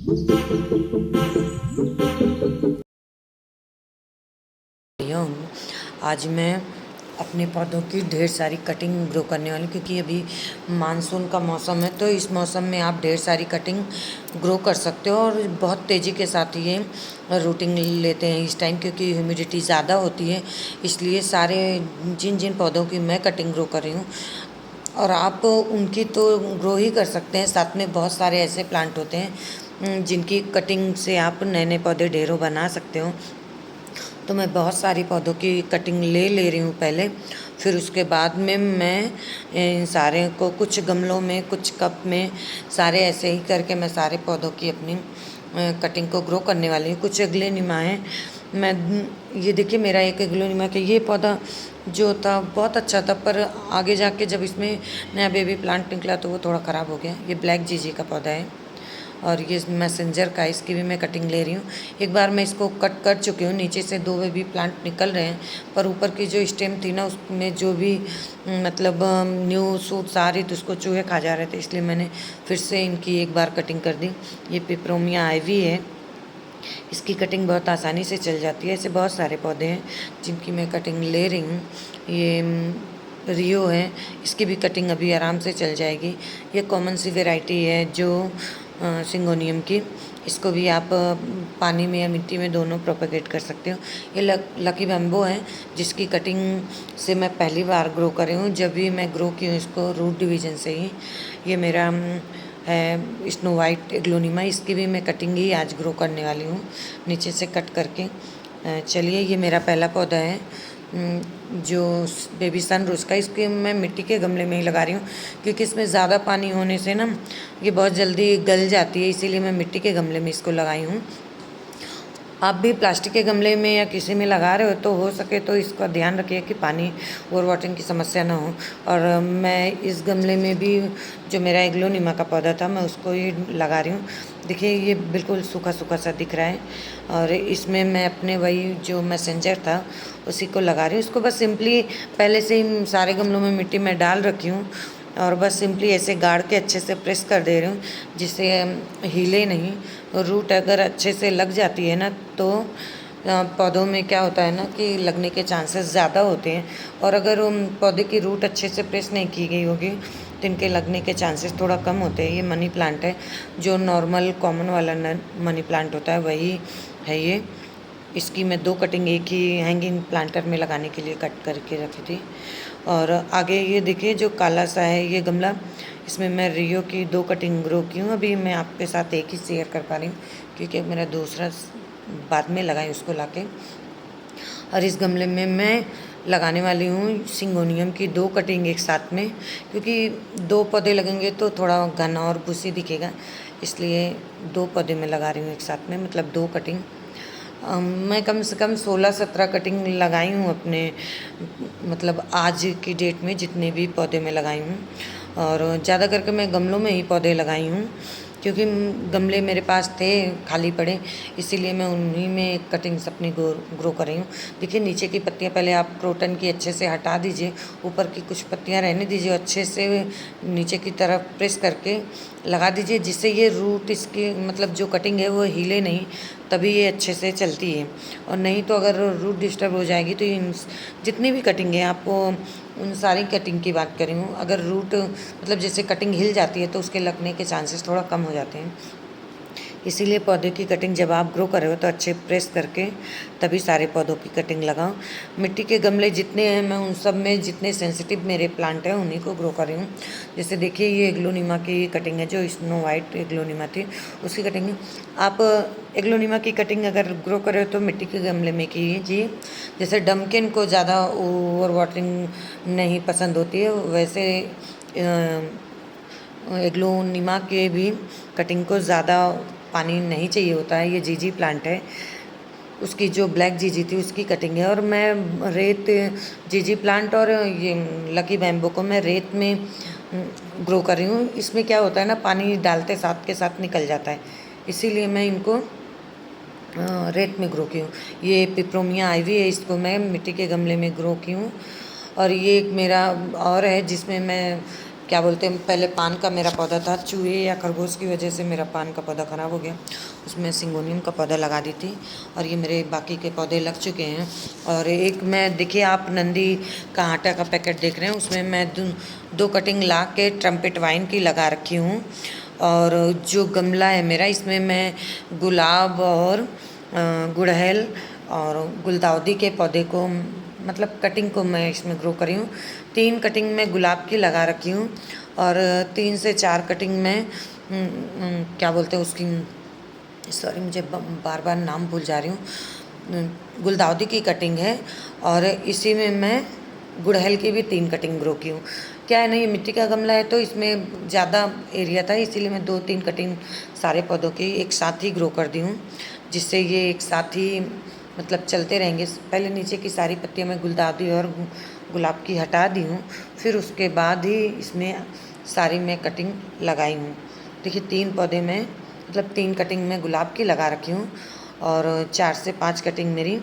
हूँ। आज मैं अपने पौधों की ढेर सारी कटिंग ग्रो करने वाली, क्योंकि अभी मानसून का मौसम है, तो इस मौसम में आप ढेर सारी कटिंग ग्रो कर सकते हो और बहुत तेज़ी के साथ ये रूटिंग लेते हैं इस टाइम, क्योंकि ह्यूमिडिटी ज़्यादा होती है। इसलिए सारे जिन जिन पौधों की मैं कटिंग ग्रो कर रही हूँ और आप उनकी तो ग्रो ही कर सकते हैं, साथ में बहुत सारे ऐसे प्लांट होते हैं जिनकी कटिंग से आप नए नए पौधे ढेरों बना सकते हो। तो मैं बहुत सारी पौधों की कटिंग ले रही हूँ पहले, फिर उसके बाद में मैं इन सारे को कुछ गमलों में, कुछ कप में, सारे ऐसे ही करके मैं सारे पौधों की अपनी कटिंग को ग्रो करने वाली हूँ। कुछ एग्लेनिमा है, मैं ये देखिए मेरा एक एग्लेनिमा का ये पौधा जो था बहुत अच्छा था, पर आगे जाके जब इसमें नया बेबी प्लांट निकला तो वो थोड़ा ख़राब हो गया। ये ब्लैक जीजी का पौधा है और ये मैसेंजर का, इसकी भी मैं कटिंग ले रही हूँ। एक बार मैं इसको कट कर चुकी हूँ, नीचे से 2 बेबी प्लांट निकल रहे हैं, पर ऊपर की जो स्टेम थी ना उसमें जो भी मतलब न्यू सूट्स आ रही थी उसको चूहे खा जा रहे थे, इसलिए मैंने फिर से इनकी एक बार कटिंग कर दी। ये पिपरोमिया आइवी है, इसकी कटिंग बहुत आसानी से चल जाती है। ऐसे बहुत सारे पौधे हैं जिनकी मैं कटिंग ले रही हूँ। ये रियो है, इसकी भी कटिंग अभी आराम से चल जाएगी। ये कॉमन सी वैरायटी है जो सिंगोनियम की, इसको भी आप पानी में या मिट्टी में दोनों प्रोपेगेट कर सकते हो। ये लकी बैम्बो है जिसकी कटिंग से मैं पहली बार ग्रो कर रही हूँ। जब भी मैं ग्रो की हूँ इसको रूट डिवीज़न से ही। ये मेरा है स्नो वाइट एग्लोनिमा, इसकी भी मैं कटिंग ही आज ग्रो करने वाली हूँ नीचे से कट करके। चलिए, ये मेरा पहला पौधा है जो बेबी सनरोज़ का, इसके मैं मिट्टी के गमले में ही लगा रही हूँ, क्योंकि इसमें ज़्यादा पानी होने से ना ये बहुत जल्दी गल जाती है, इसीलिए मैं मिट्टी के गमले में इसको लगाई हूँ। आप भी प्लास्टिक के गमले में या किसी में लगा रहे हो तो हो सके तो इसका ध्यान रखिए कि पानी ओवर वाटरिंग की समस्या ना हो। और मैं इस गमले में भी जो मेरा एग्लोनिमा का पौधा था मैं उसको ही लगा रही हूँ। देखिए ये बिल्कुल सूखा सूखा सा दिख रहा है और इसमें मैं अपने वही जो मैसेंजर था उसी को लगा रही हूँ। उसको बस सिंपली पहले से ही सारे गमलों में मिट्टी में डाल रखी हूँ और बस सिंपली ऐसे गाड़ के अच्छे से प्रेस कर दे रही हूँ जिससे हिले नहीं। रूट अगर अच्छे से लग जाती है ना तो पौधों में क्या होता है ना कि लगने के चांसेस ज़्यादा होते हैं, और अगर पौधे की रूट अच्छे से प्रेस नहीं की गई होगी तो इनके लगने के चांसेस थोड़ा कम होते हैं। ये मनी प्लांट है, जो नॉर्मल कॉमन वाला मनी प्लांट होता है वही है ये। इसकी मैं 2 कटिंग एक ही हैंगिंग प्लांटर में लगाने के लिए कट करके रखी थी। और आगे ये देखिए जो काला सा है ये गमला, इसमें मैं रियो की 2 कटिंग ग्रो की हूँ। अभी मैं आपके साथ एक ही शेयर कर पा रही हूँ क्योंकि मेरा दूसरा बाद में लगाई उसको लाके। और इस गमले में मैं लगाने वाली हूँ सिंगोनियम की 2 कटिंग एक साथ में, क्योंकि 2 पौधे लगेंगे तो थोड़ा घना और बुसी दिखेगा, इसलिए 2 पौधे मैं लगा रही हूँ एक साथ में, मतलब 2 कटिंग। मैं कम से कम 16-17 कटिंग लगाई हूँ अपने, मतलब आज की डेट में जितने भी पौधे मैं लगाई हूँ। और ज़्यादा करके मैं गमलों में ही पौधे लगाई हूँ क्योंकि गमले मेरे पास थे खाली पड़े, इसीलिए मैं उन्हीं में कटिंग्स अपनी ग्रो कर रही हूँ। देखिए नीचे की पत्तियाँ पहले आप क्रोटन की अच्छे से हटा दीजिए, ऊपर की कुछ पत्तियाँ रहने दीजिए, अच्छे से नीचे की तरफ प्रेस करके लगा दीजिए जिससे ये रूट इसकी मतलब जो कटिंग है वो हिले नहीं, तभी ये अच्छे से चलती है। और नहीं तो अगर रूट डिस्टर्ब हो जाएगी तो जितनी भी कटिंग है आपको उन सारी कटिंग की बात कर रही हूँ, अगर रूट मतलब जैसे कटिंग हिल जाती है तो उसके लगने के चांसेस थोड़ा कम हो जाते हैं। इसीलिए पौधे की कटिंग जब आप ग्रो कर रहे हो तो अच्छे प्रेस करके तभी सारे पौधों की कटिंग लगाओ। मिट्टी के गमले जितने हैं मैं उन सब में जितने सेंसिटिव मेरे प्लांट हैं उन्हीं को ग्रो कर रही हूँ। जैसे देखिए ये एग्लोनिमा की कटिंग है, जो स्नो वाइट एग्लोनिमा थी उसकी कटिंग है। आप एग्लोनिमा की कटिंग अगर ग्रो कर रहे हो तो मिट्टी के गमले में कीजिए। जैसे डमकिन को ज़्यादा ओवर वाटरिंग नहीं पसंद होती है, वैसे एग्लोनिमा के भी कटिंग को ज़्यादा पानी नहीं चाहिए होता है। ये जीजी प्लांट है, उसकी जो ब्लैक जीजी थी उसकी कटिंग है। और मैं रेत जीजी प्लांट और ये लकी बैम्बो को मैं रेत में ग्रो कर रही हूँ। इसमें क्या होता है ना पानी डालते साथ के साथ निकल जाता है, इसीलिए मैं इनको रेत में ग्रो की हूँ। ये पिपरोमिया आइवी है, इसको मैं मिट्टी के गमले में ग्रो की हूँ। और ये एक मेरा और है जिसमें मैं क्या बोलते हैं, पहले पान का मेरा पौधा था, चूहे या खरगोश की वजह से मेरा पान का पौधा ख़राब हो गया, उसमें सिंगोनियम का पौधा लगा दी थी और ये मेरे बाकी के पौधे लग चुके हैं। और एक मैं देखिए आप नंदी का आटा का पैकेट देख रहे हैं, उसमें मैं दो कटिंग ला के ट्रम्पेट वाइन की लगा रखी हूँ। और जो गमला है मेरा, इसमें मैं गुलाब और गुड़हल और गुलदाउदी के पौधे को मतलब कटिंग को मैं इसमें ग्रो करी हूँ। 3 कटिंग मैं गुलाब की लगा रखी हूँ और 3 से 4 कटिंग में क्या बोलते हैं उसकी, सॉरी मुझे बार बार नाम भूल जा रही हूँ, गुलदाउदी की कटिंग है। और इसी में मैं गुड़हल की भी 3 कटिंग ग्रो की हूँ। क्या है ना, ये मिट्टी का गमला है तो इसमें ज़्यादा एरिया था, इसीलिए मैं 2-3 कटिंग सारे पौधों की एक साथ ही ग्रो कर दी हूँ, जिससे ये एक साथ ही मतलब चलते रहेंगे। पहले नीचे की सारी पत्तियाँ मैं गुलदाउदी और गुलाब की हटा दी हूँ, फिर उसके बाद ही इसमें सारी मैं कटिंग लगाई हूँ। देखिए 3 पौधे में मतलब 3 कटिंग मैं गुलाब की लगा रखी हूँ और 4 से 5 कटिंग मेरी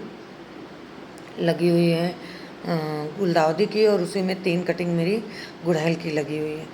लगी हुई है गुलदाउदी की, और उसी में 3 कटिंग मेरी गुड़हल की लगी हुई है।